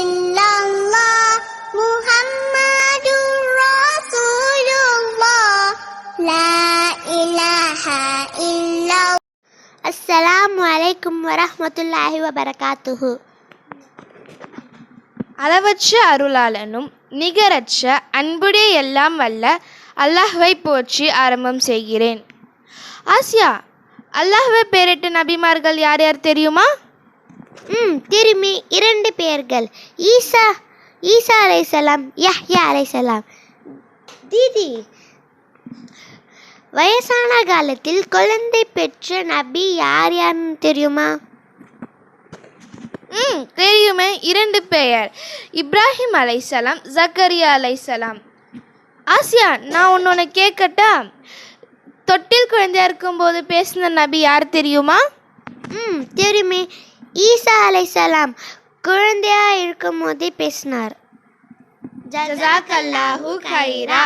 illallah Muhammadur Rasulullah La ilaha illallah. Assalamu alaikum warahmatullahi wabarakatuhu. அளவற்ற அருளாளனும் நிகரற்ற அன்புடைய எல்லாம் வல்ல அல்லாஹ்வை போற்றி ஆரம்பம் செய்கிறேன். ஆசியா, அல்லாஹ்வை பெயரிட்ட நபிமார்கள் யார் யார் தெரியுமா? திரும்பி 2 பேர்கள், ஈசா அலைஹிஸ்ஸலாம், யஹ்யா அலைஹிஸ்ஸலாம். தீதி, வயசான காலத்தில் குழந்தை பெற்ற நபி யாருன்னு தெரியுமா? தெரியுமே, 2 பெயர், இப்ராஹிம் அலைஹிஸ்ஸலாம், ஜக்கரியா அலைஹிஸ்ஸலாம். ஆசியா, நான் ஒன்று கேட்கட்டா? தொட்டில் குழந்தையா இருக்கும்போது பேசின நபி யார் தெரியுமா? தெரியுமே, ஈசா அலைஹிஸ்ஸலாம் குழந்தையா இருக்கும் போதே பேசினார். ஜஸாக்கல்லாஹு கைரா.